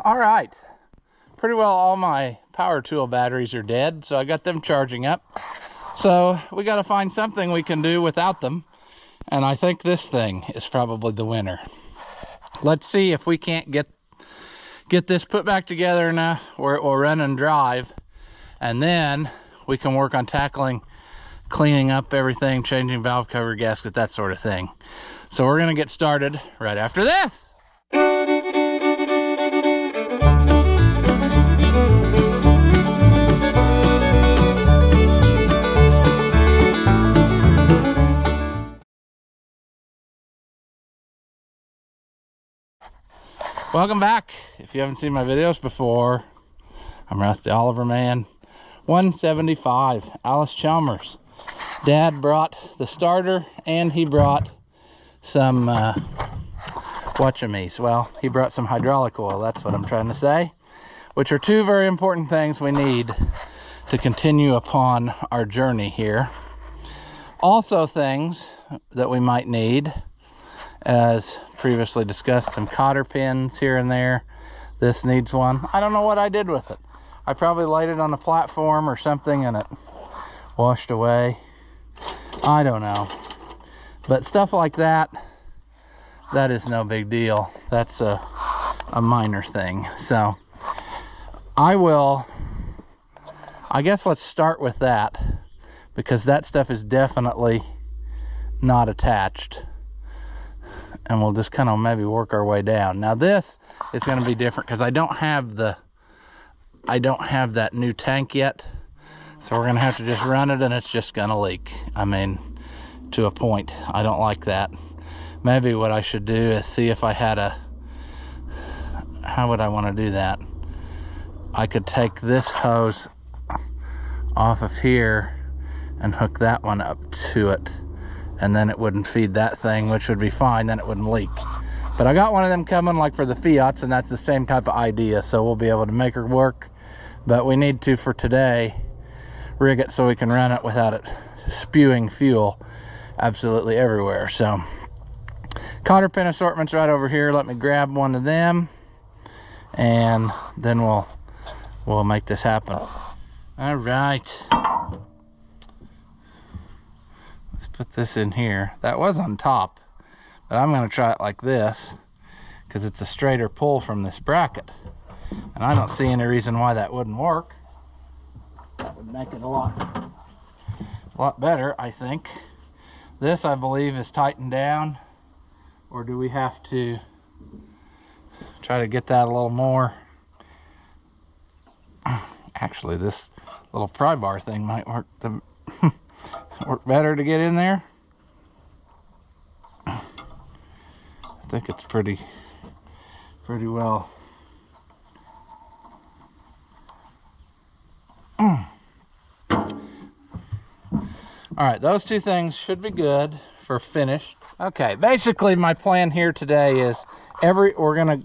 All right, pretty well all my power tool batteries are dead, so I got them charging up. So we got to find something we can do without them, and I think this thing is probably the winner. Let's see if we can't get this put back together enough where it will run and drive, and then we can work on tackling cleaning up everything, changing valve cover, gasket, that sort of thing. So we're gonna get started right after this. Welcome back. If you haven't seen my videos before, I'm Rusty Oliver Man. 175, Allis Chalmers. Dad brought the starter and he brought some whatchamies. Well, he brought some hydraulic oil, that's what I'm trying to say, which are two very important things we need to continue upon our journey here. Also things that we might need, as previously discussed, some cotter pins here and there. This needs one. I don't know what I did with it. I probably laid it on a platform or something and it washed away. I don't know. But stuff like that, that is no big deal. That's a minor thing. So I guess let's start with that, because that stuff is definitely not attached. And we'll just kind of maybe work our way down. Now this is going to be different because I don't have that new tank yet. So we're going to have to just run it and it's just going to leak. I mean, to a point. I don't like that. Maybe what I should do is see if I had how would I want to do that? I could take this hose off of here and hook that one up to it, and then it wouldn't feed that thing, which would be fine, then it wouldn't leak. But I got one of them coming like for the Fiats, and that's the same type of idea, so we'll be able to make her work. But we need to, for today, rig it so we can run it without it spewing fuel absolutely everywhere. So cotter pin assortment's right over here. Let me grab one of them and then we'll make this happen. All right, let's put this in here. That was on top, but I'm going to try it like this because it's a straighter pull from this bracket, and I don't see any reason why that wouldn't work. That would make it a lot better, I think. This, I believe, is tightened down, or do we have to try to get that a little more? Actually, this little pry bar thing might work work better to get in there. I think it's pretty well. All right, those two things should be good for finished. Okay, basically my plan here today is we're gonna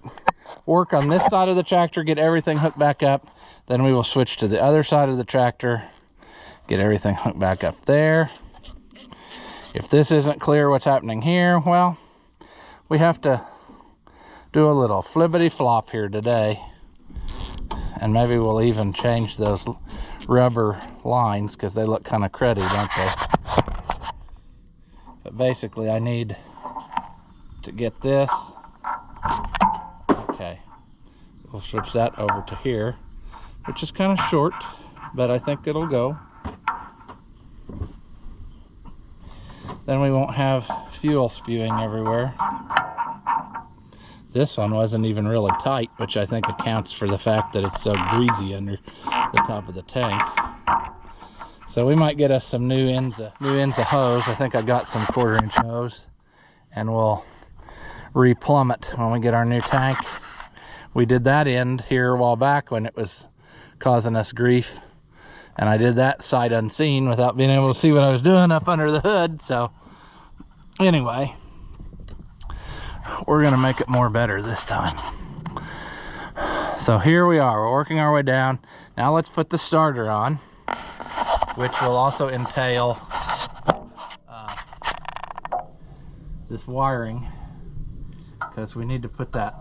work on this side of the tractor, get everything hooked back up, then we will switch to the other side of the tractor, get everything hooked back up there. If this isn't clear what's happening here, well, we have to do a little flippity flop here today, and maybe we'll even change those rubber lines because they look kind of cruddy, don't they? But basically I need to get this. Okay, we'll switch that over to here, which is kind of short, but I think it'll go. Then we won't have fuel spewing everywhere. This one wasn't even really tight, which I think accounts for the fact that it's so greasy under the top of the tank. So we might get us some new ends of hose. I think I got some 1/4-inch hose, and we'll replumb it when we get our new tank. We did that end here a while back when it was causing us grief, and I did that sight unseen without being able to see what I was doing up under the hood. So anyway, we're gonna make it more better this time. So here we are, we're working our way down. Now let's put the starter on, which will also entail this wiring, because we need to put that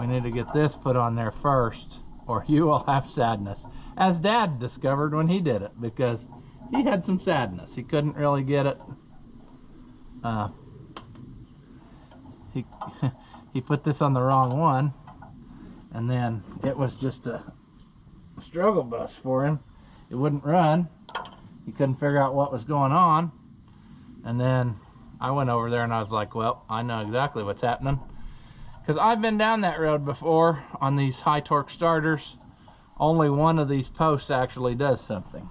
We need to get this put on there first, or you will have sadness. As Dad discovered when he did it, because he had some sadness. He couldn't really get it. He put this on the wrong one, and then it was just a struggle bus for him. It wouldn't run. He couldn't figure out what was going on. And then I went over there and I was like, well, I know exactly what's happening. Because I've been down that road before on these high torque starters. Only one of these posts actually does something.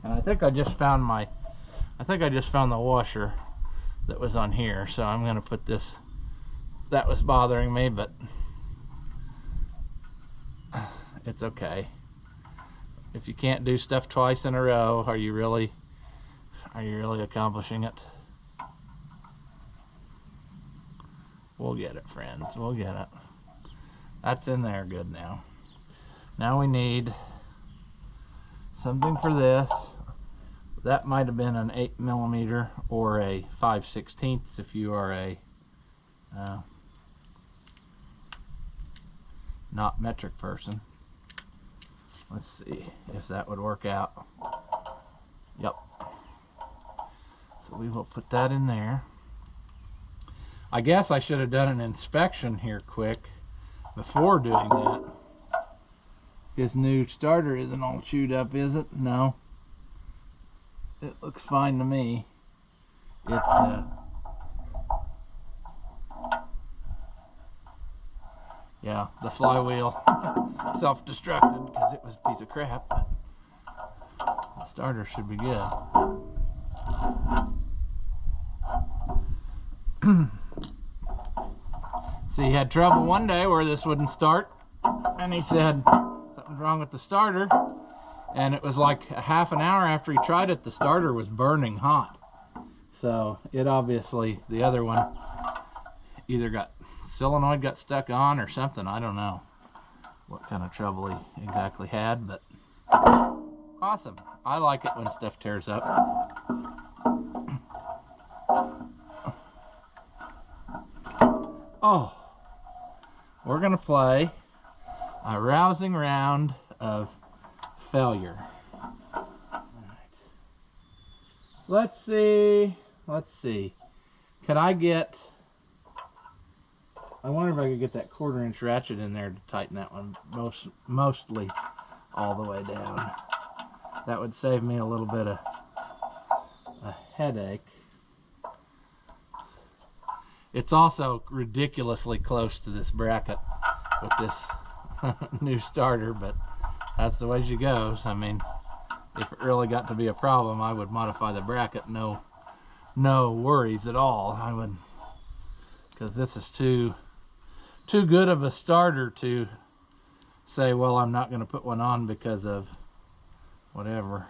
And I think I just found the washer that was on here. So I'm gonna put this, that was bothering me, but it's okay. If you can't do stuff twice in a row, are you really accomplishing it? We'll get it, friends. We'll get it. That's in there good now. Now we need something for this. That might have been an 8mm or a 5/16 if you are a not metric person. Let's see if that would work out. Yep. So we will put that in there. I guess I should have done an inspection here quick before doing that. His new starter isn't all chewed up, is it? No. It looks fine to me. Yeah, the flywheel self-destructed because it was a piece of crap. The starter should be good. See, he had trouble one day where this wouldn't start, and he said something's wrong with the starter, and it was like a half an hour after he tried it, the starter was burning hot. So it obviously, the other one either got solenoid got stuck on or something. I don't know what kind of trouble he exactly had, but awesome. I like it when stuff tears up. Oh, we're gonna play a rousing round of failure. All right. Let's see. Could I get, I wonder if I could get that 1/4" ratchet in there to tighten that one mostly all the way down. That would save me a little bit of a headache. It's also ridiculously close to this bracket with this new starter, but that's the way she goes. I mean, if it really got to be a problem, I would modify the bracket. No worries at all. I would, because this is too good of a starter to say, well, I'm not going to put one on because of whatever.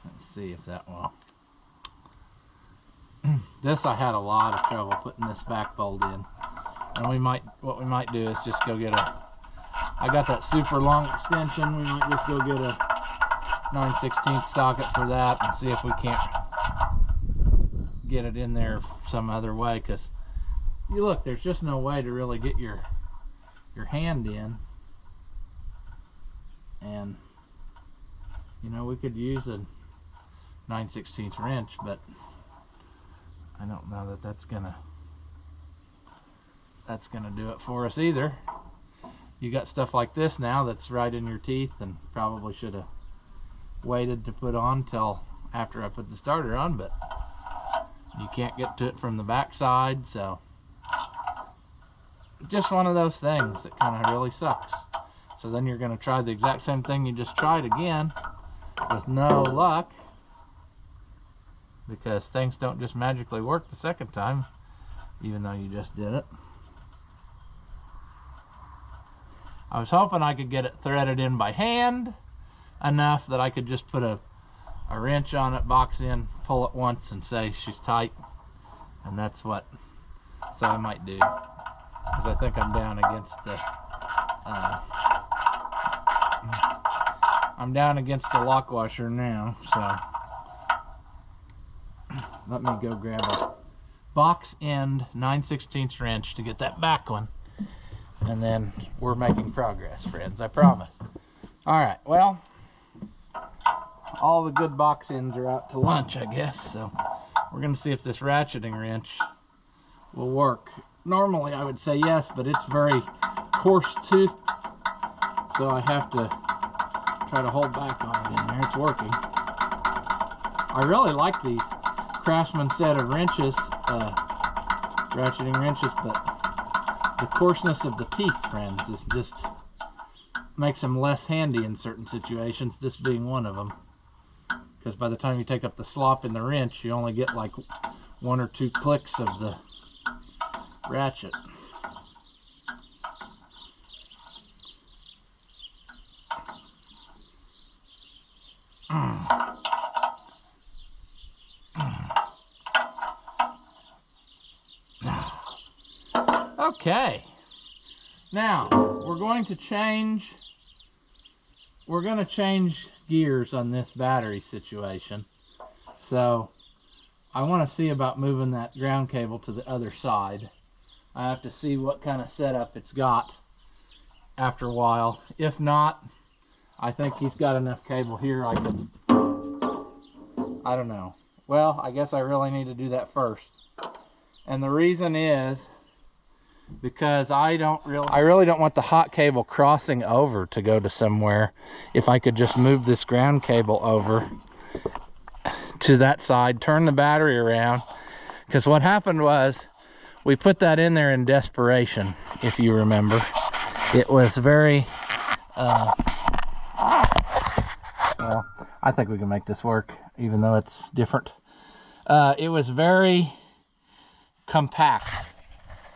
Let's see if that will. This I had a lot of trouble putting this back bolt in, and what we might do is just go get I got that super long extension. We might just go get a 9/16 socket for that and see if we can't get it in there some other way, because you look, there's just no way to really get your hand in. And you know, we could use a 9/16 wrench, but I don't know that that's gonna do it for us either. You got stuff like this now that's right in your teeth, and probably should have waited to put on till after I put the starter on, but you can't get to it from the back side, so just one of those things that kind of really sucks. So then you're going to try the exact same thing you just tried again with no luck, because things don't just magically work the second time, even though you just did it. I was hoping I could get it threaded in by hand enough that I could just put a wrench on it, box in, pull it once, and say she's tight. And that's what, so I might do, because I think I'm down against the lock washer now, so let me go grab a box end 9/16 wrench to get that back one. And then we're making progress, friends, I promise. All right, well, all the good box ends are out to lunch, I guess. So we're gonna see if this ratcheting wrench will work. Normally I would say yes, but it's very coarse toothed, so I have to try to hold back on it in there. It's working. I really like these Craftsman set of wrenches, ratcheting wrenches, but the coarseness of the teeth, friends, is just makes them less handy in certain situations, this being one of them. Because by the time you take up the slop in the wrench, you only get like 1 or 2 clicks of the ratchet. Okay, now we're going to change gears on this battery situation. So I want to see about moving that ground cable to the other side. I have to see what kind of setup it's got after a while. If not, I think he's got enough cable here I don't know. Well, I guess I really need to do that first. And the reason is because I really don't want the hot cable crossing over to go to somewhere. If I could just move this ground cable over to that side, turn the battery around, because what happened was we put that in there in desperation, if you remember. It was very well, I think we can make this work even though it's different. It was very compact,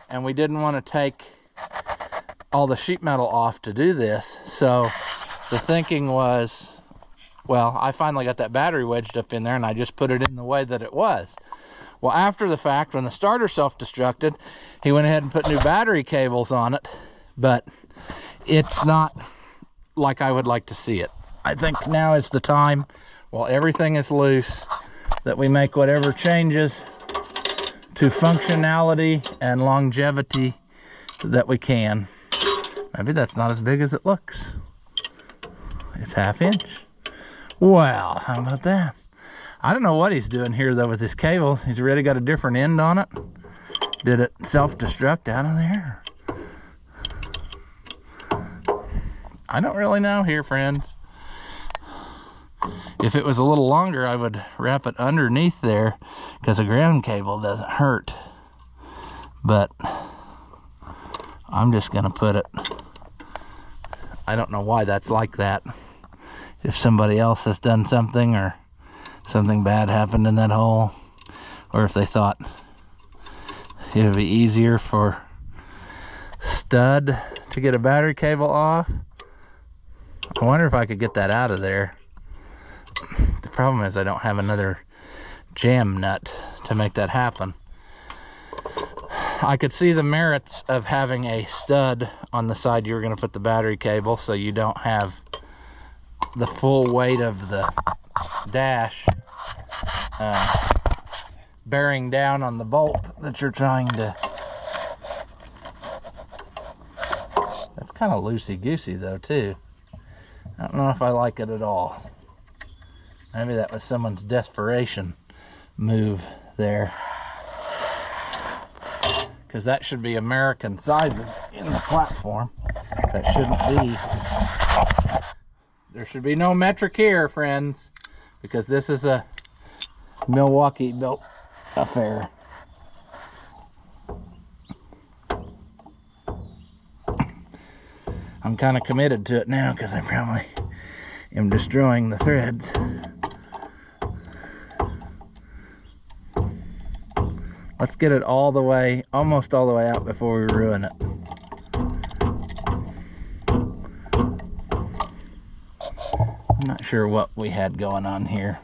and we didn't want to take all the sheet metal off to do this. So the thinking was, well, I finally got that battery wedged up in there and I just put it in the way that it was. Well, after the fact, when the starter self-destructed, he went ahead and put new battery cables on it, but it's not like I would like to see it. I think now is the time, while everything is loose, that we make whatever changes to functionality and longevity that we can. Maybe that's not as big as it looks. It's 1/2 inch. Well, how about that? I don't know what he's doing here though with his cables. He's already got a different end on it. Did it self-destruct out of there? I don't really know here, friends. If it was a little longer, I would wrap it underneath there because a ground cable doesn't hurt. But I'm just gonna put it, I don't know why that's like that. If somebody else has done something or something bad happened in that hole, or if they thought it would be easier for stud to get a battery cable off. I wonder if I could get that out of there. The problem is I don't have another jam nut to make that happen. I could see the merits of having a stud on the side you're going to put the battery cable, so you don't have the full weight of the dash bearing down on the bolt that you're trying to. That's kind of loosey-goosey though too. I don't know if I like it at all. Maybe that was someone's desperation move there. Because that should be American sizes in the platform. That shouldn't be. There should be no metric here, friends, because this is a Milwaukee built affair. I'm kind of committed to it now because I probably am destroying the threads. Let's get it all the way, almost all the way out before we ruin it. I'm not sure what we had going on here.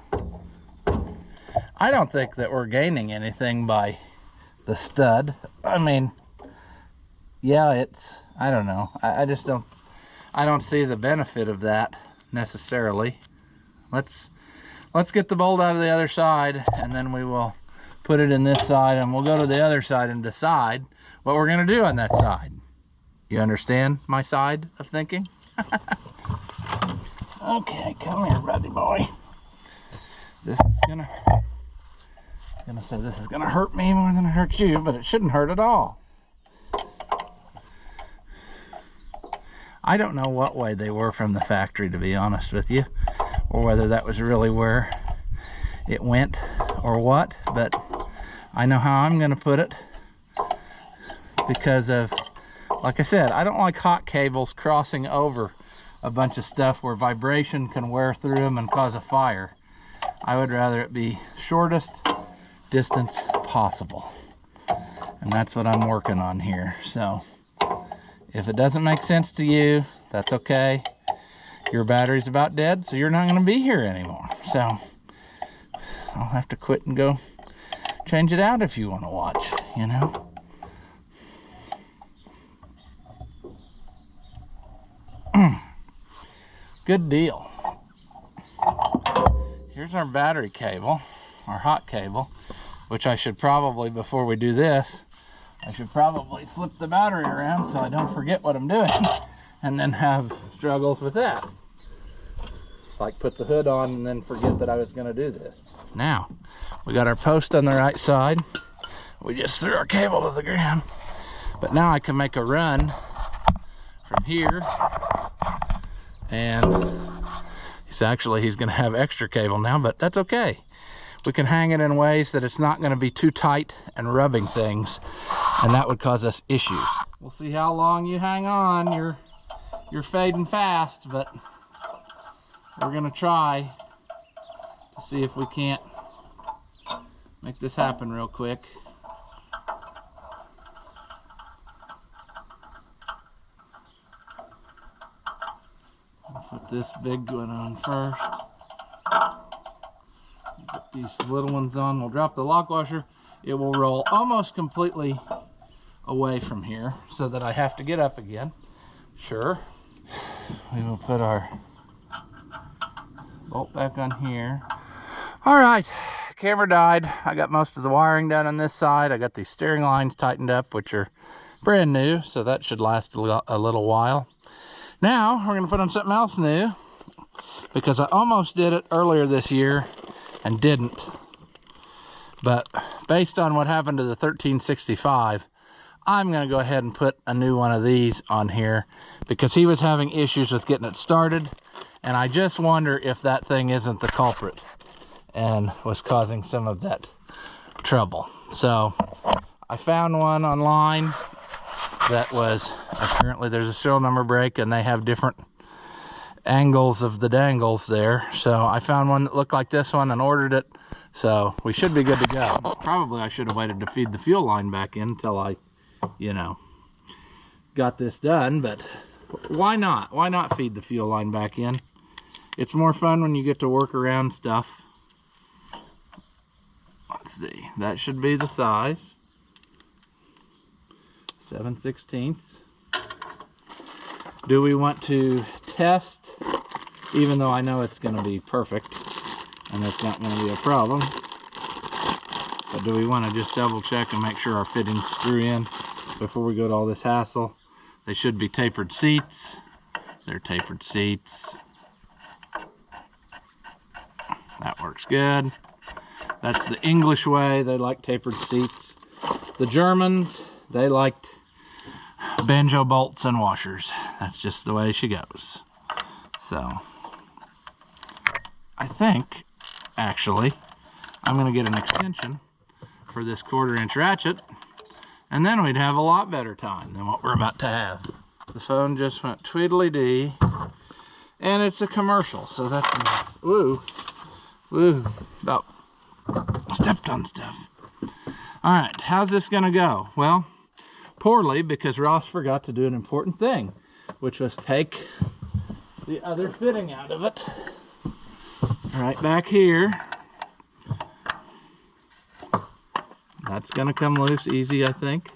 I don't think that we're gaining anything by the stud. I mean, yeah, it's, I don't know. I just don't, I don't see the benefit of that necessarily. Let's get the bolt out of the other side, and then we will put it in this side, and we'll go to the other side and decide what we're gonna do on that side. You understand my side of thinking? Okay, come here, buddy boy. This is gonna say this is gonna hurt me more than it hurts you, but it shouldn't hurt at all. I don't know what way they were from the factory, to be honest with you, or whether that was really where it went or what, but I know how I'm gonna put it because of, like I said, I don't like hot cables crossing over a bunch of stuff where vibration can wear through them and cause a fire. I would rather it be shortest distance possible. And that's what I'm working on here. So if it doesn't make sense to you, that's okay. Your battery's about dead, so you're not gonna be here anymore. So I'll have to quit and go change it out if you wanna watch, you know? Good deal. Here's our battery cable, our hot cable, which I should probably, before we do this, I should probably flip the battery around so I don't forget what I'm doing and then have struggles with that. Like put the hood on and then forget that I was going to do this. Now, we got our post on the right side. We just threw our cable to the ground. But now I can make a run from here, and he's going to have extra cable now, but that's okay. We can hang it in ways that it's not going to be too tight and rubbing things, and that would cause us issues. We'll see how long you hang on. You're fading fast, but we're going to try to see if we can't make this happen real quick. Put this big one on first. Put these little ones on. We'll drop the lock washer. It will roll almost completely away from here so that I have to get up again. Sure. We will put our bolt back on here. All right, camera died. I got most of the wiring done on this side. I got these steering lines tightened up, which are brand new, so that should last a little while. Now we're going to put on something else new, because I almost did it earlier this year and didn't. But based on what happened to the 1365, I'm going to go ahead and put a new one of these on here, because he was having issues with getting it started, and I just wonder if that thing isn't the culprit and was causing some of that trouble. So I found one online that was, apparently there's a serial number break and they have different angles of the dangles there. So I found one that looked like this one and ordered it. So we should be good to go. Probably I should have waited to feed the fuel line back in until I, you know, got this done, but why not? Why not feed the fuel line back in? It's more fun when you get to work around stuff. Let's see, that should be the size. 7/16. Do we want to test, even though I know it's going to be perfect and it's not going to be a problem, but do we want to just double check and make sure our fittings screw in before we go to all this hassle? They should be tapered seats. They're tapered seats. That works good. That's the English way. They like tapered seats. The Germans, they liked banjo bolts and washers. That's just the way she goes. So I think actually I'm going to get an extension for this 1/4" ratchet, and then we'd have a lot better time than what we're about to have. The phone just went tweedly-dee, and it's a commercial, so that's, woo, about stepped on stuff. All right, how's this gonna go? Well, poorly, because Ross forgot to do an important thing, which was take the other fitting out of it. Right back here. That's gonna come loose easy, I think.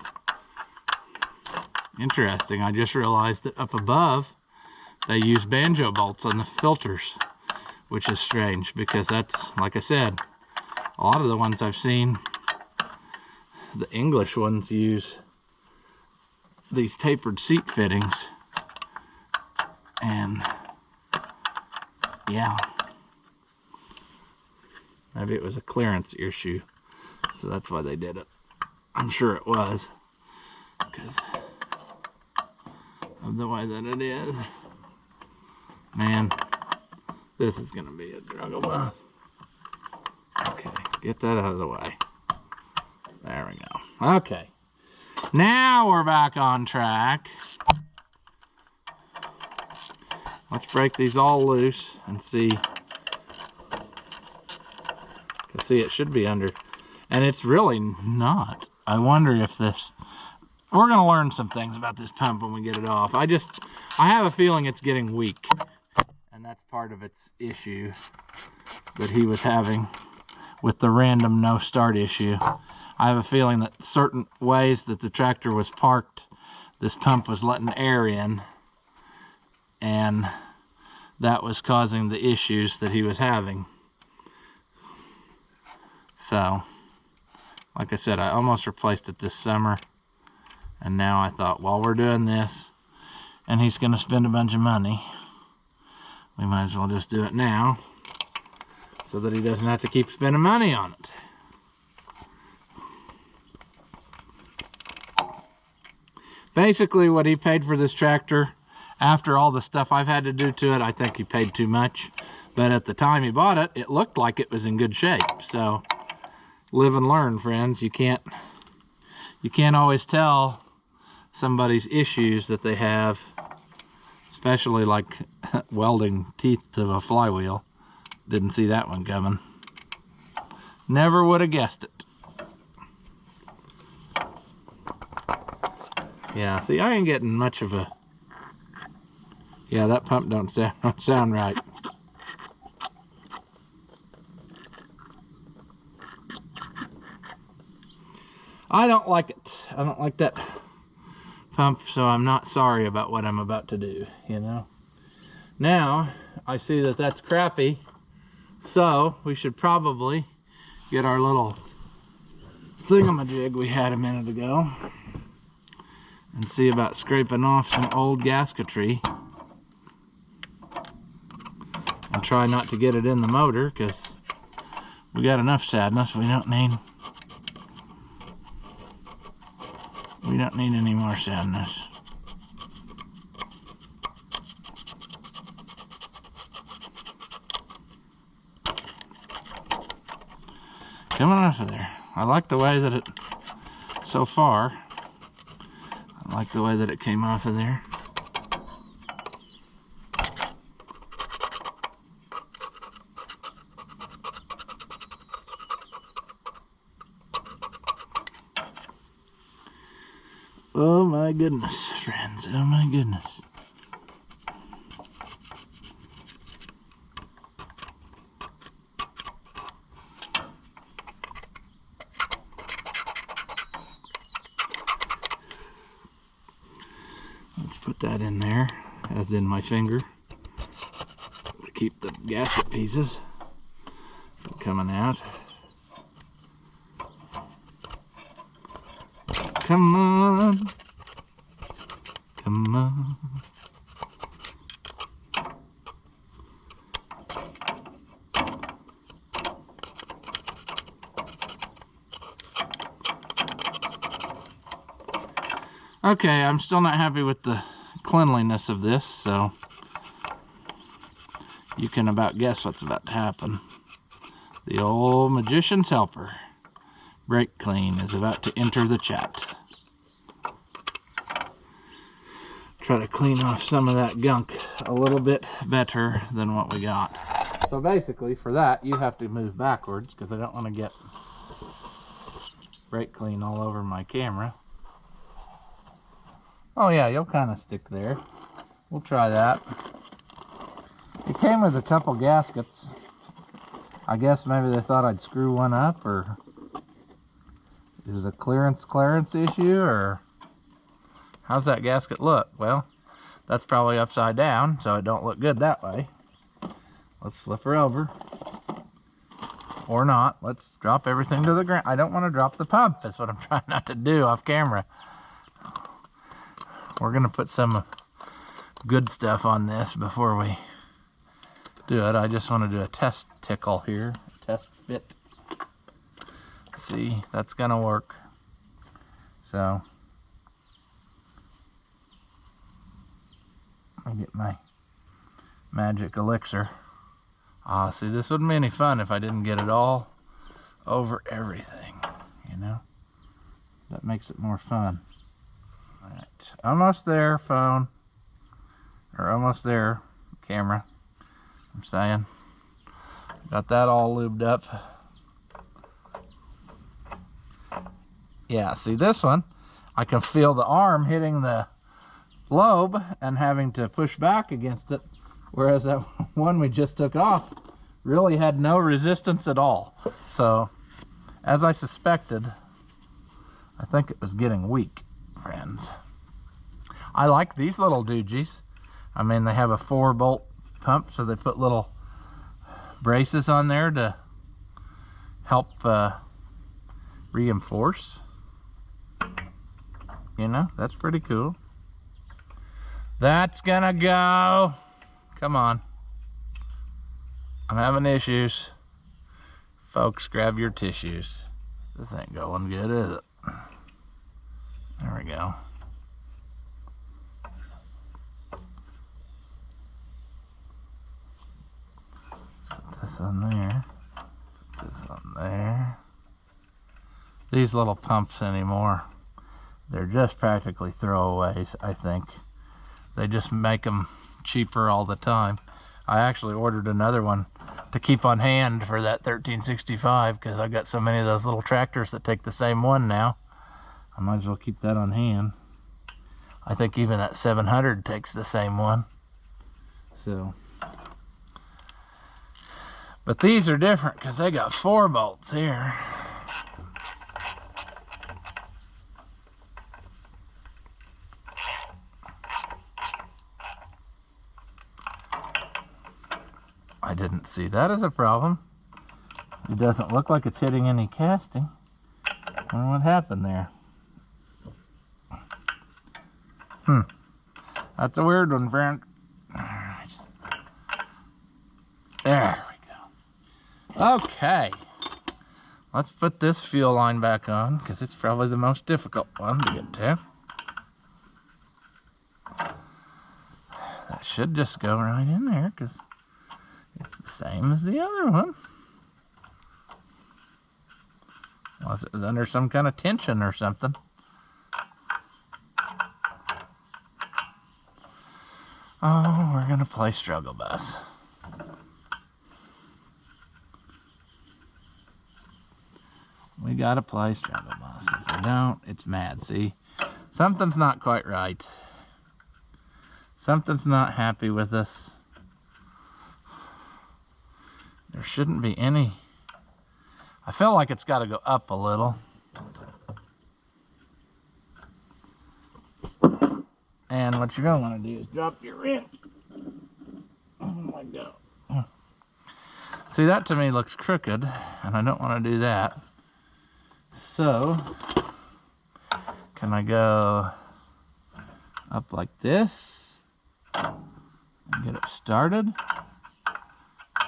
Interesting, I just realized that up above they use banjo bolts on the filters, which is strange because that's, like I said, a lot of the ones I've seen the English ones use these tapered seat fittings, and yeah, maybe it was a clearance issue, so that's why they did it. I'm sure it was, because of the way that it is. Man, this is gonna be a struggle. Okay, get that out of the way. There we go. Okay, now we're back on track. Let's break these all loose and see. See, it should be under, and it's really not. I wonder if this, we're gonna learn some things about this pump when we get it off. I have a feeling it's getting weak, and that's part of its issue that he was having with the random no start issue. I have a feeling that certain ways that the tractor was parked, this pump was letting air in, and that was causing the issues that he was having. So, like I said, I almost replaced it this summer, and now I thought, while we're doing this, and he's going to spend a bunch of money, we might as well just do it now, so that he doesn't have to keep spending money on it. Basically, what he paid for this tractor, after all the stuff I've had to do to it, I think he paid too much. But at the time he bought it, it looked like it was in good shape. So, live and learn, friends. You can't always tell somebody's issues that they have, especially like welding teeth to a flywheel. Didn't see that one coming. Never would have guessed it. Yeah, see, I ain't getting much of a... Yeah, that pump don't sound right. I don't like it. I don't like that pump, so I'm not sorry about what I'm about to do, you know. Now, I see that that's crappy, so we should probably get our little thingamajig we had a minute ago and see about scraping off some old gasketry and try not to get it in the motor, because we got enough sadness. We don't need any more sadness. Coming off of there. I like the way that it, so far, I like the way that it came off of there. Oh my goodness, friends, oh my goodness. Let's put that in there, as in my finger, to keep the gasket pieces from coming out. Come on, come on. Okay, I'm still not happy with the cleanliness of this, so you can about guess what's about to happen. The old magician's helper, Brake Clean, is about to enter the chat. Try to clean off some of that gunk a little bit better than what we got. So basically, for that, you have to move backwards, because I don't want to get Brake Clean all over my camera. Oh yeah, you'll kind of stick there. We'll try that. It came with a couple gaskets. I guess maybe they thought I'd screw one up, or is it a clearance issue, or how's that gasket look? Well, that's probably upside down, so it don't look good that way. Let's flip her over. Or not. Let's drop everything to the ground. I don't want to drop the pump. That's what I'm trying not to do off camera. We're going to put some good stuff on this before we do it. I just want to do a test tickle here. Test fit. See, that's going to work. So, let me get my magic elixir. See, this wouldn't be any fun if I didn't get it all over everything, you know? That makes it more fun. All right, almost there, phone. Or almost there, camera. I'm saying. Got that all lubed up. Yeah, see this one, I can feel the arm hitting the lobe and having to push back against it. Whereas that one we just took off really had no resistance at all. So, as I suspected, I think it was getting weak, friends. I like these little doogies. I mean, they have a 4-bolt pump, so they put little braces on there to help reinforce. You know, that's pretty cool. That's gonna go. Come on. I'm having issues. Folks, grab your tissues. This ain't going good, is it? There we go. Let's put this on there. Put this on there. These little pumps anymore, they're just practically throwaways, I think. They just make them cheaper all the time. I actually ordered another one to keep on hand for that 1365 because I got so many of those little tractors that take the same one now. I might as well keep that on hand. I think even that 700 takes the same one. So, but these are different because they got 4 bolts here. I didn't see that as a problem. It doesn't look like it's hitting any casting. I wonder what happened there. That's a weird one, friend. Alright. There we go. Okay. Let's put this fuel line back on, because it's probably the most difficult one to get to. That should just go right in there, because it's the same as the other one. Unless it was under some kind of tension or something. Oh, we're gonna play Struggle Bus. We gotta play Struggle Bus. If we don't, it's mad. See? Something's not quite right. Something's not happy with us. There shouldn't be any. I feel like it's got to go up a little. And what you're going to want to do is drop your wrench. Oh my God. See, that to me looks crooked, and I don't want to do that. So, can I go up like this and get it started?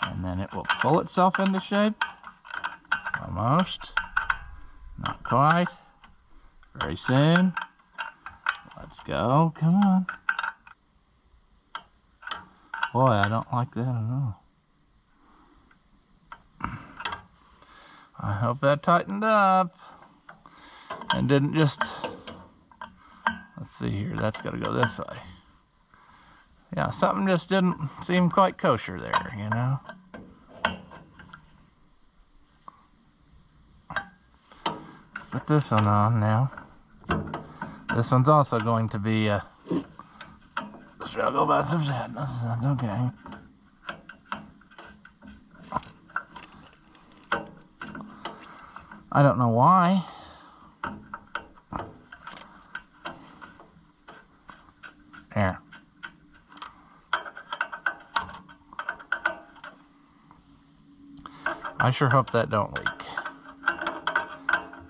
And then it will pull itself into shape. Almost. Not quite. Very soon. Let's go. Come on. Boy, I don't like that at all. I hope that tightened up and didn't just... Let's see here. That's got to go this way. Yeah, something just didn't seem quite kosher there, you know? Let's put this one on now. This one's also going to be a Struggle Bus of Sadness. That's okay. I don't know why. There. I sure hope that don't leak,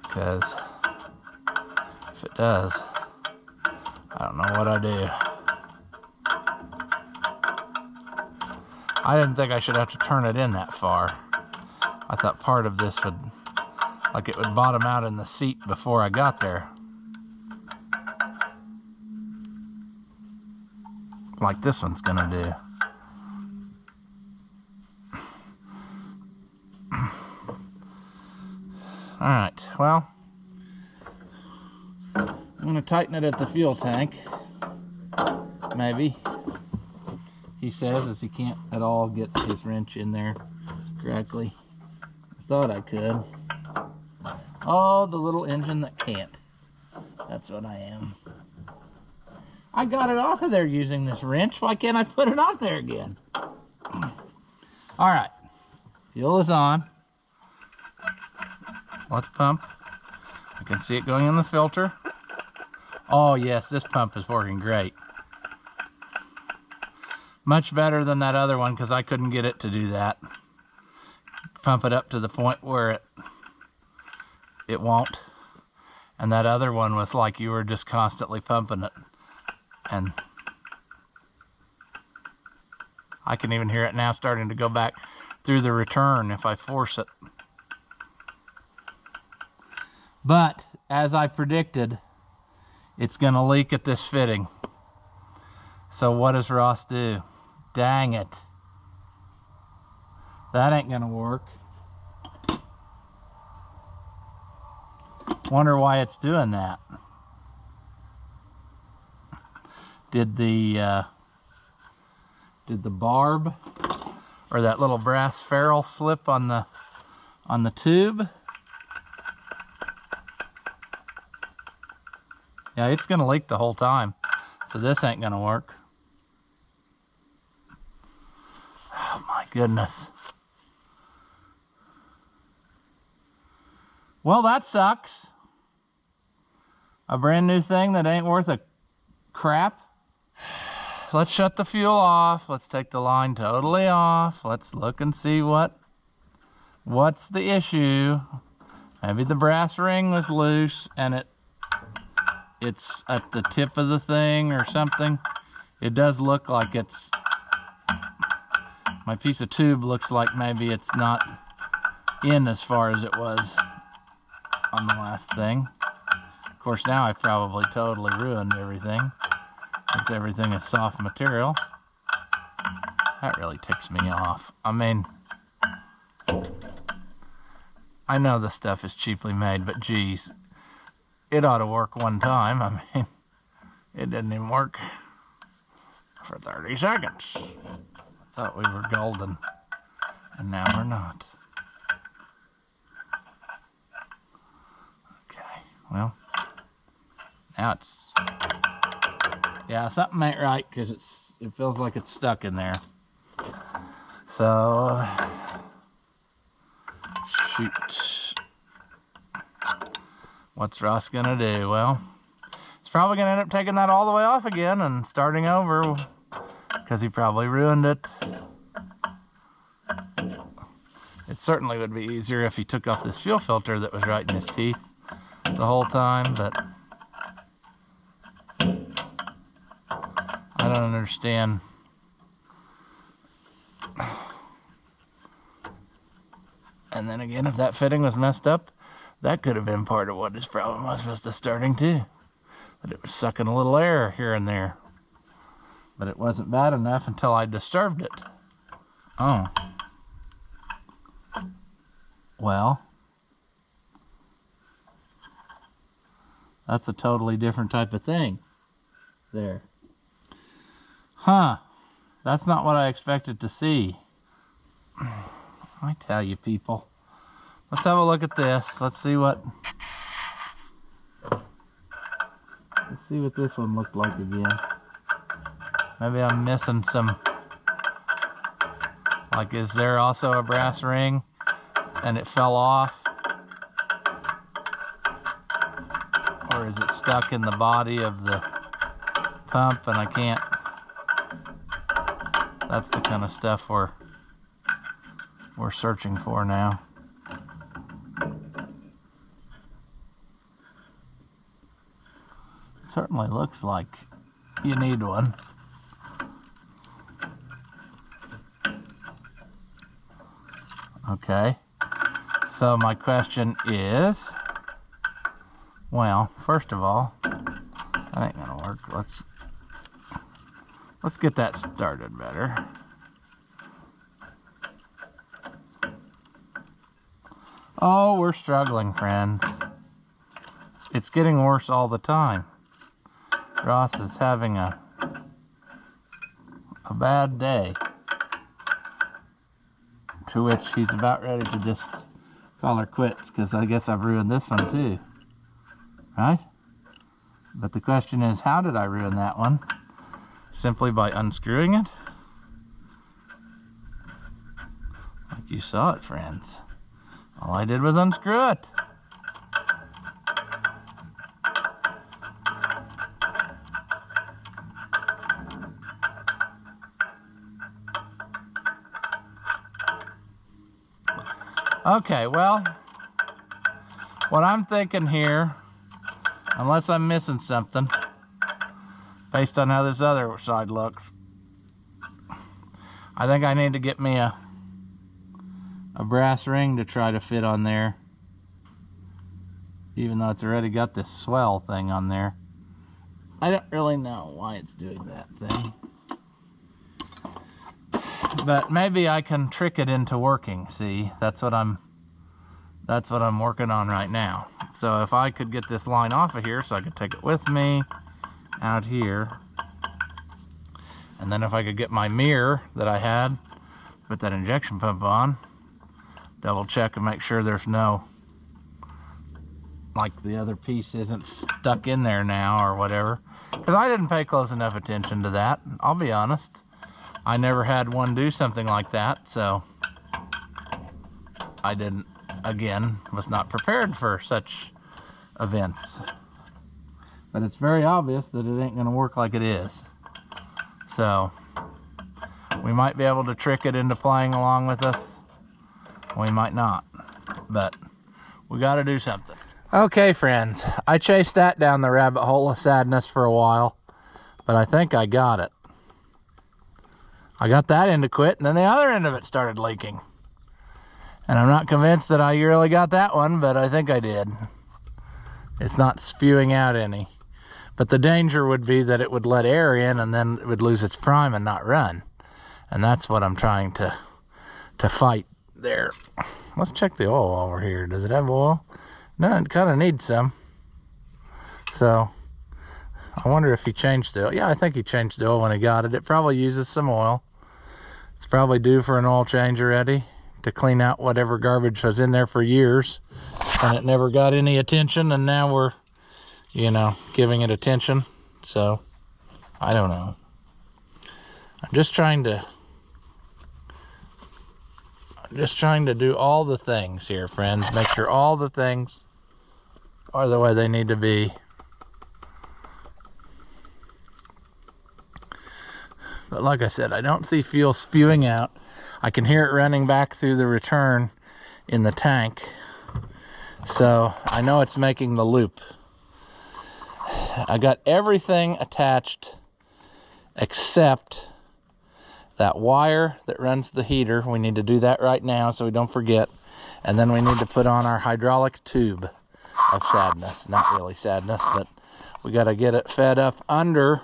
because if it does, I don't know what I do. I didn't think I should have to turn it in that far. I thought part of this would, like it would bottom out in the seat before I got there. Like this one's gonna do. Alright, well, I'm gonna tighten it at the fuel tank. Maybe. He says, as he can't at all get his wrench in there correctly. I thought I could. Oh, the little engine that can't. That's what I am. I got it off of there using this wrench. Why can't I put it on there again? Alright. Fuel is on. Let's pump. I can see it going in the filter. Oh yes, this pump is working great. Much better than that other one, because I couldn't get it to do that. Pump it up to the point where it won't. And that other one was like you were just constantly pumping it. And I can even hear it now starting to go back through the return if I force it. But, as I predicted, it's going to leak at this fitting. So what does Ross do? Dang it. That ain't going to work. Wonder why it's doing that. Did the barb or that little brass ferrule slip on the tube? Yeah, it's gonna leak the whole time, so this ain't gonna work. Oh my goodness. Well, that sucks. A brand new thing that ain't worth a crap. Let's shut the fuel off. Let's take the line totally off. Let's look and see what's the issue. Maybe the brass ring was loose and it's at the tip of the thing or something. It does look like it's, my piece of tube looks like maybe it's not in as far as it was on the last thing. Of course, now I've probably totally ruined everything, since everything is soft material. That really ticks me off. I mean, I know this stuff is cheaply made, but geez, it ought to work one time. I mean, it didn't even work for 30 seconds. I thought we were golden, and now we're not. Okay, well, now it's, yeah, something ain't right, because it feels like it's stuck in there. So, shoot. What's Ross gonna do? Well, he's probably gonna end up taking that all the way off again and starting over, because he probably ruined it. It certainly would be easier if he took off this fuel filter that was right in his teeth the whole time, but I don't understand. And then again, if that fitting was messed up, that could have been part of what his problem was the starting too. That it was sucking a little air here and there. But it wasn't bad enough until I disturbed it. Oh. Well, that's a totally different type of thing there. Huh. That's not what I expected to see. I tell you, people. Let's have a look at this. Let's see what this one looked like again. Maybe I'm missing some. Like, is there also a brass ring and it fell off? Or is it stuck in the body of the pump and I can't? That's the kind of stuff we're searching for now. certainly looks like you need one. Okay, so my question is, well, first of all, that ain't gonna work. Let's get that started better. Oh, we're struggling, friends. It's getting worse all the time. Ross is having a bad day. To which he's about ready to just call her quits, because I guess I've ruined this one too. Right? But the question is, how did I ruin that one? Simply by unscrewing it? Like you saw it, friends. All I did was unscrew it. Okay, well, what I'm thinking here, unless I'm missing something, based on how this other side looks, I think I need to get me a brass ring to try to fit on there, even though it's already got this swell thing on there. I don't really know why it's doing that thing, but maybe I can trick it into working. See, that's what I'm working on right now. So if I could get this line off of here so I could take it with me out here, and then if I could get my mirror that I had, put that injection pump on, double check and make sure there's no, like the other piece isn't stuck in there now or whatever, because I didn't pay close enough attention to that. I'll be honest, I never had one do something like that, so I didn't, again, was not prepared for such events. But it's very obvious that it ain't going to work like it is. So we might be able to trick it into playing along with us. We might not, but we got to do something. Okay, friends, I chased that down the rabbit hole of sadness for a while, but I think I got it. I got that end to quit, and then the other end of it started leaking. And I'm not convinced that I really got that one, but I think I did. It's not spewing out any. But the danger would be that it would let air in and then it would lose its prime and not run. And that's what I'm trying to fight there. Let's check the oil over here. Does it have oil? No, it kind of needs some. So I wonder if he changed the oil. Yeah, I think he changed the oil when he got it. It probably uses some oil. It's probably due for an oil change already, to clean out whatever garbage was in there for years and it never got any attention, and now we're, you know, giving it attention. So I don't know. I'm just trying to do all the things here, friends. Make sure all the things are the way they need to be. But like I said, I don't see fuel spewing out. I can hear it running back through the return in the tank. So I know it's making the loop. I got everything attached except that wire that runs the heater. We need to do that right now so we don't forget. And then we need to put on our hydraulic tube of sadness. Not really sadness, but we got to get it fed up under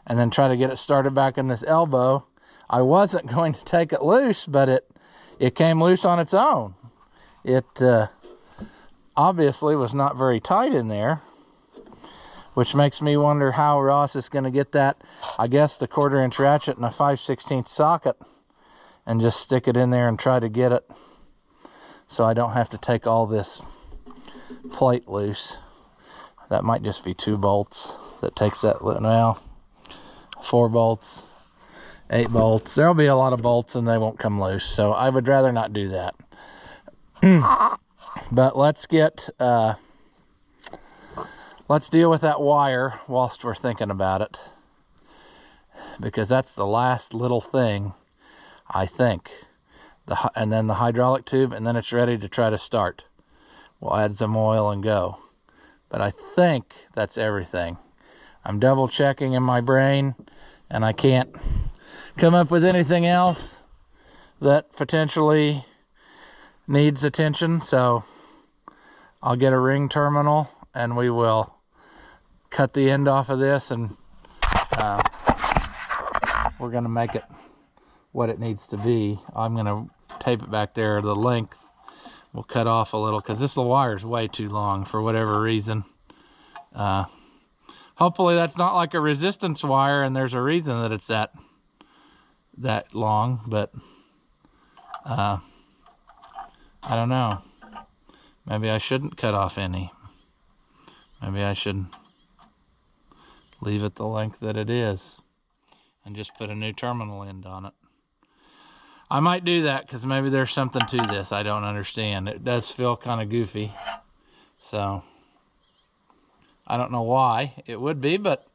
and then try to get it started back in this elbow. I wasn't going to take it loose, but it came loose on its own. It obviously was not very tight in there, which makes me wonder how Ross is going to get that. I guess the 1/4-inch ratchet and a 5/16 socket and just stick it in there and try to get it so I don't have to take all this plate loose. That might just be 2 bolts that takes that, well, 4 bolts, 8 bolts. There'll be a lot of bolts and they won't come loose, so I would rather not do that. But let's deal with that wire whilst we're thinking about it, because that's the last little thing, I think. And then the hydraulic tube, and then it's ready to try to start. We'll add some oil and go. But I think that's everything. I'm double checking in my brain, and I can't come up with anything else that potentially needs attention. So I'll get a ring terminal, and we will cut the end off of this, and we're going to make it what it needs to be. I'm going to tape it back there. The length will cut off a little because this wire is way too long for whatever reason. Hopefully that's not like a resistance wire and there's a reason that it's that long, but I don't know. Maybe I shouldn't cut off any. Maybe I should leave it the length that it is and just put a new terminal end on it. I might do that because maybe there's something to this I don't understand. It does feel kind of goofy. So I don't know why it would be, but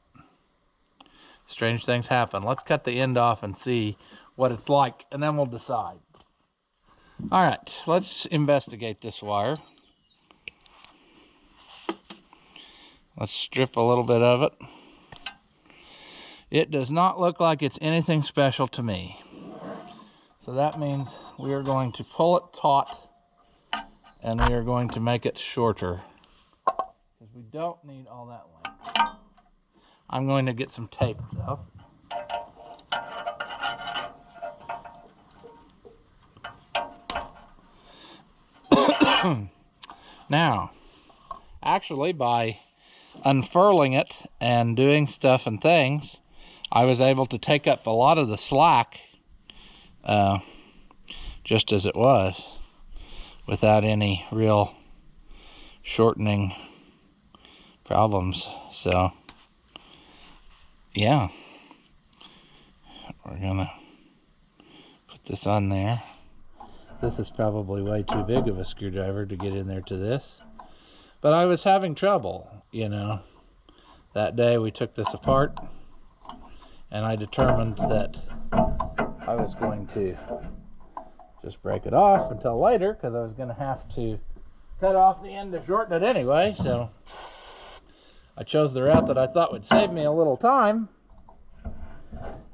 strange things happen. Let's cut the end off and see what it's like, and then we'll decide. All right, let's investigate this wire. Let's strip a little bit of it. It does not look like it's anything special to me. So that means we are going to pull it taut, and we are going to make it shorter, because we don't need all that length. I'm going to get some tape though. Now, actually by unfurling it and doing stuff and things, I was able to take up a lot of the slack just as it was, without any real shortening problems. So yeah, we're gonna put this on there. This is probably way too big of a screwdriver to get in there to this, but I was having trouble, you know. That day we took this apart, and I determined that I was going to just break it off until later, because I was going to have to cut off the end to shorten it anyway. So I chose the route that I thought would save me a little time,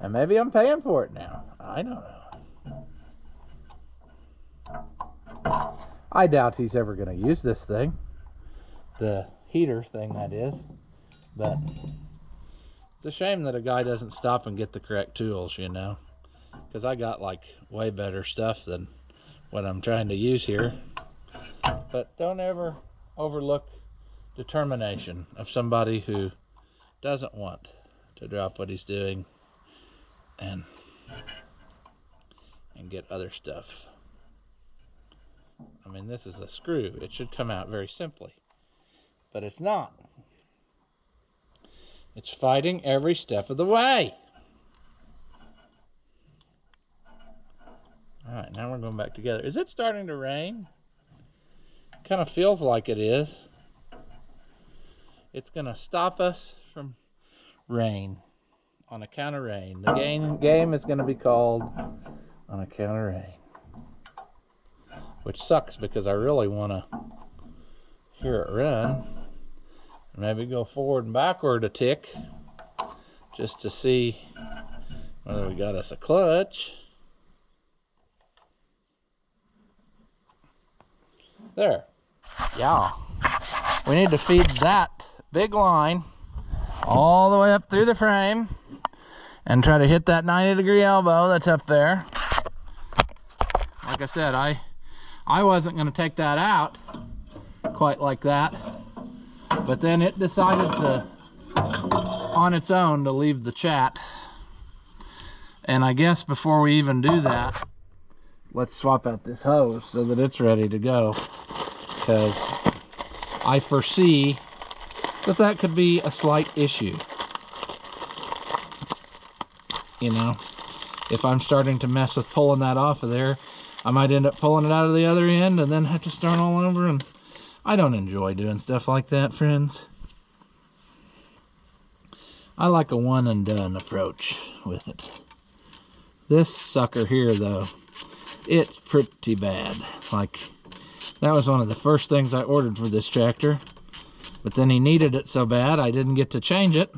and maybe I'm paying for it now. I don't know. I doubt he's ever going to use this thing, the heater thing that is, but it's a shame that a guy doesn't stop and get the correct tools, you know, because I got like way better stuff than what I'm trying to use here. But don't ever overlook determination of somebody who doesn't want to drop what he's doing and get other stuff. I mean, this is a screw. It should come out very simply, but it's not. It's fighting every step of the way. All right, now we're going back together. Is it starting to rain? Kind of feels like it is. It's going to stop us from rain, on account of rain. The game is going to be called On Account of Rain, which sucks because I really want to hear it run. Maybe go forward and backward a tick just to see whether we got us a clutch. There. Yeah. We need to feed that big line all the way up through the frame and try to hit that 90-degree elbow that's up there. Like I said, I wasn't going to take that out quite like that, but then it decided to, on its own, to leave the chat. And I guess before we even do that, let's swap out this hose so that it's ready to go, because I foresee that could be a slight issue. You know, if I'm starting to mess with pulling that off of there, I might end up pulling it out of the other end and then have to start all over, and I don't enjoy doing stuff like that, friends. I like a one and done approach with it. This sucker here, though, it's pretty bad. Like, that was one of the first things I ordered for this tractor, but then he needed it so bad I didn't get to change it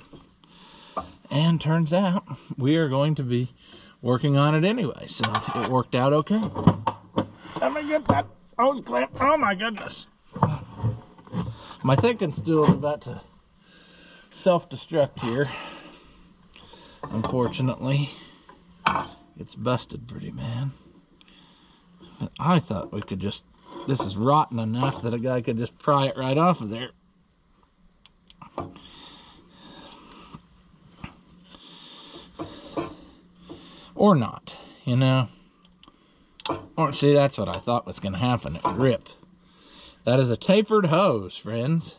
And turns out we are going to be working on it anyway, so it worked out okay. Let me get that hose clamp. Oh my goodness. My thinking stool is about to self-destruct here. Unfortunately, it's busted pretty bad. But I thought we could just, this is rotten enough that a guy could just pry it right off of there. Or not, you know. Or see, that's what I thought was going to happen. It would rip. That is a tapered hose, friends.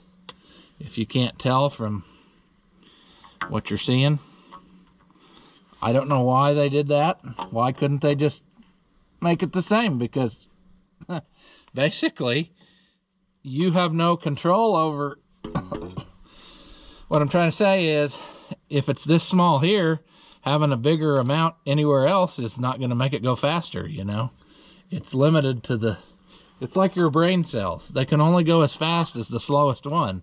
If you can't tell from what you're seeing. I don't know why they did that. Why couldn't they just make it the same? Because basically, you have no control over. What I'm trying to say is, if it's this small here, having a bigger amount anywhere else is not going to make it go faster, you know. It's limited to the, it's like your brain cells. They can only go as fast as the slowest one.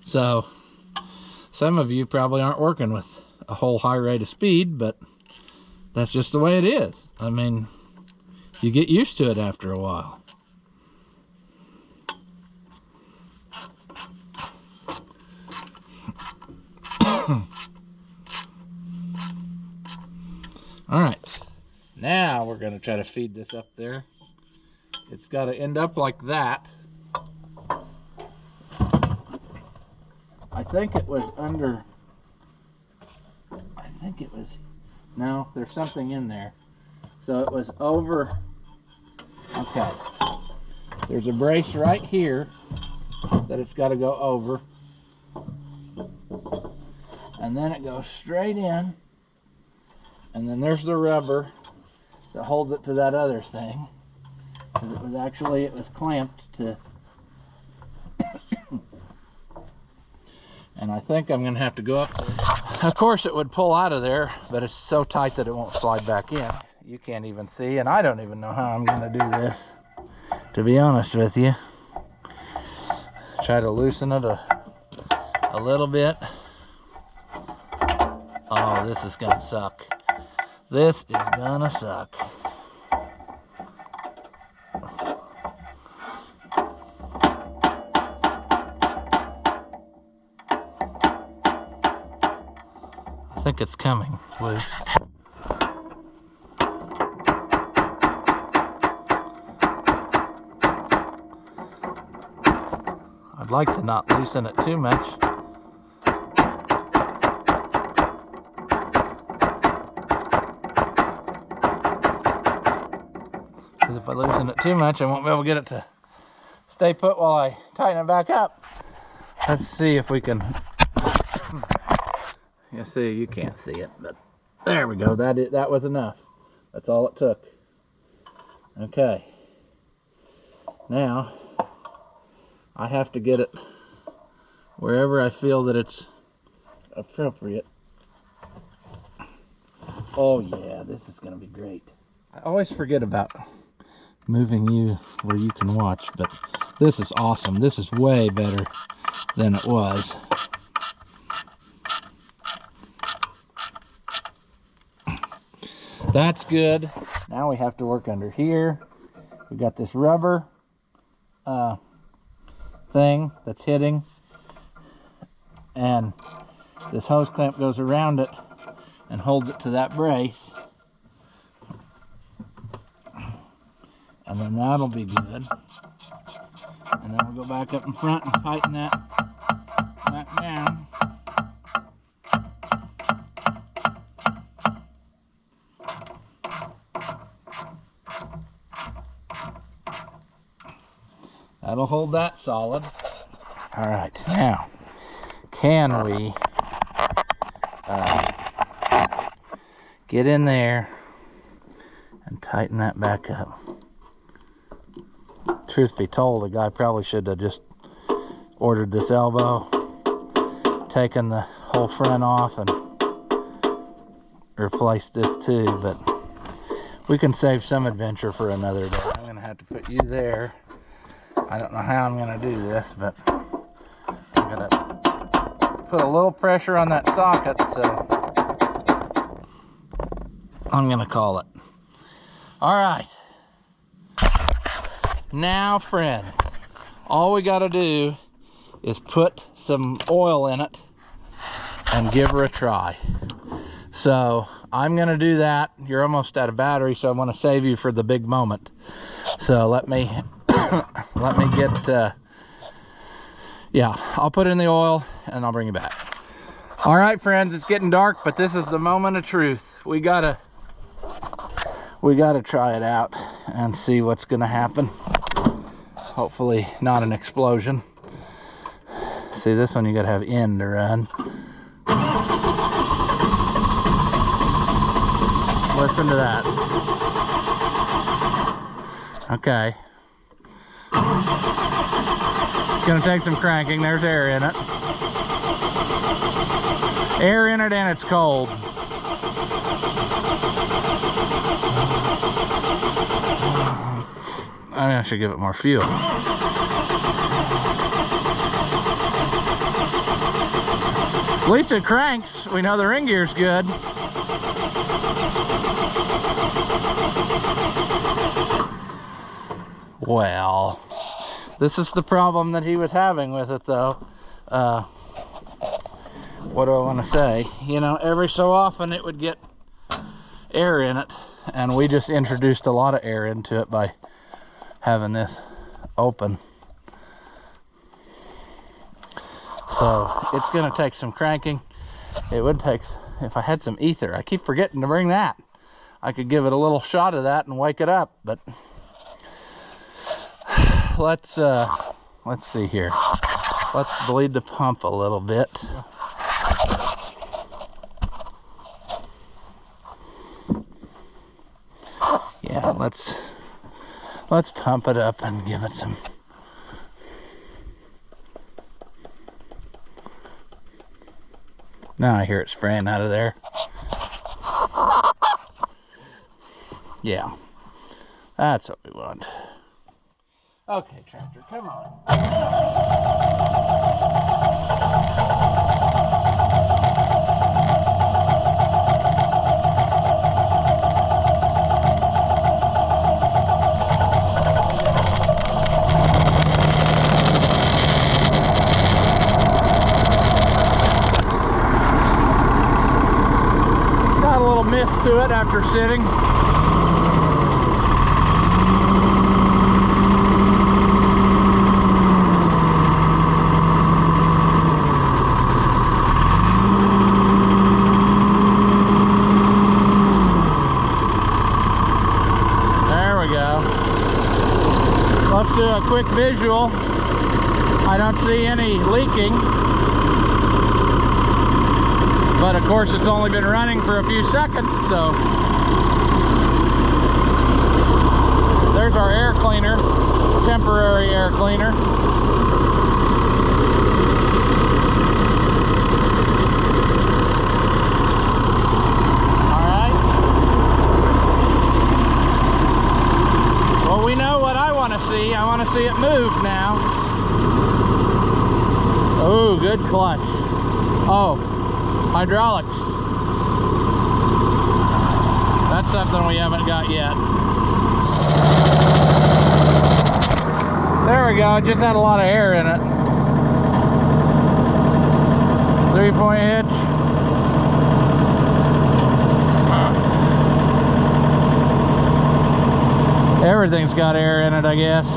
So some of you probably aren't working with a whole high rate of speed, but that's just the way it is. I mean, you get used to it after a while. All right, now we're going to try to feed this up there. It's got to end up like that. I think it was under, I think it was, no, there's something in there. So it was over, okay. There's a brace right here that it's got to go over. And then it goes straight in. And then there's the rubber that holds it to that other thing. Because it was actually, it was clamped to. And I think I'm going to have to go up there. Of course it would pull out of there, but it's so tight that it won't slide back in. You can't even see, and I don't even know how I'm going to do this, to be honest with you. Try to loosen it a little bit. Oh, this is going to suck. This is going to suck. I think it's coming loose. I'd like to not loosen it too much. Because if I loosen it too much, I won't be able to get it to stay put while I tighten it back up. Let's see if we can. You see, you can't see it, but there we go. That was enough. That's all it took. Okay. Now, I have to get it wherever I feel that it's appropriate. Oh yeah, this is gonna be great. I always forget about moving you where you can watch, but this is awesome. This is way better than it was. That's good. Now we have to work under here. We got this rubber thing that's hitting, and this hose clamp goes around it and holds it to that brace, and then that'll be good. And then we'll go back up in front and tighten that back down. That'll hold that solid. All right, now, can we get in there and tighten that back up? Truth be told, the guy probably should have just ordered this elbow, taken the whole front off, and replaced this too, but we can save some adventure for another day. I'm gonna have to put you there. I don't know how I'm going to do this, but I'm going to put a little pressure on that socket so I'm gonna call it. All right. Now, friends, all we gotta do is put some oil in it and give her a try. So I'm gonna do that. You're almost out of battery, so I want to save you for the big moment. So let me let me get yeah, I'll put in the oil and I'll bring you back. All right, friends, it's getting dark, but this is the moment of truth. We gotta try it out and see what's gonna happen. Hopefully not an explosion. See, this one you gotta have in to run. Listen to that. Okay. It's gonna take some cranking. There's air in it. Air in it and it's cold. I should give it more fuel. At least it cranks. We know the ring gear's good. Well, this is the problem that he was having with it, though. What do I want to say? You know, every so often it would get air in it, and we just introduced a lot of air into it by having this open. So it's going to take some cranking. It would take, if I had some ether. I keep forgetting to bring that. I could give it a little shot of that and wake it up, but let's see here. Let's bleed the pump a little bit. Yeah, let's pump it up and give it some. Now I hear it spraying out of there. Yeah, that's what we want. Okay, tractor, come on. Got a little mist to it after sitting. Let's do a quick visual. I don't see any leaking, but of course it's only been running for a few seconds, so there's our air cleaner, temporary air cleaner. I want to see it move now. Oh, good clutch. Oh, hydraulics. That's something we haven't got yet. There we go. It just had a lot of air in it. 3-point hitch. Everything's got air in it, I guess.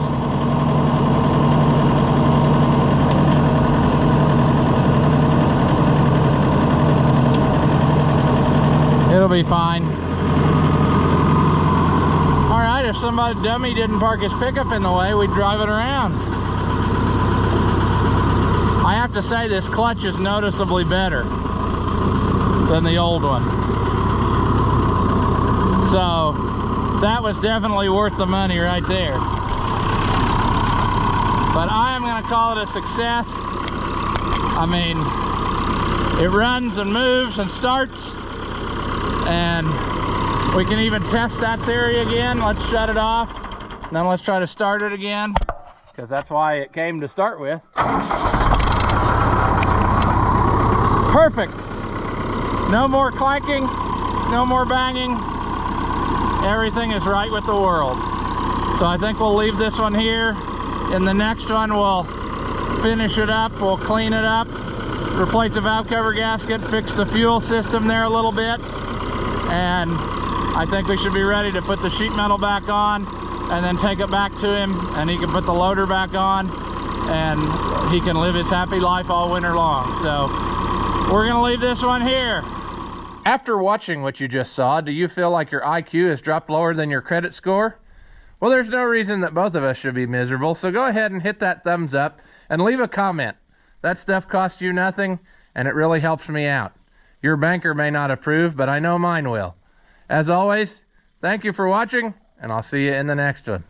It'll be fine. All right, if somebody dummy didn't park his pickup in the way, we'd drive it around. I have to say this clutch is noticeably better than the old one. So that was definitely worth the money right there. But I am going to call it a success. I mean, it runs and moves and starts, and we can even test that theory again. Let's shut it off, and then let's try to start it again, because that's why it came to start with. Perfect. No more clanking, no more banging. everything is right with the world. So I think we'll leave this one here. In the next one, we'll finish it up, we'll clean it up, replace the valve cover gasket, fix the fuel system there a little bit, and I think we should be ready to put the sheet metal back on and then take it back to him, and he can put the loader back on and he can live his happy life all winter long. So we're gonna leave this one here. After watching what you just saw, do you feel like your IQ has dropped lower than your credit score? Well, there's no reason that both of us should be miserable, so go ahead and hit that thumbs up and leave a comment. That stuff costs you nothing, and it really helps me out. Your banker may not approve, but I know mine will. As always, thank you for watching, and I'll see you in the next one.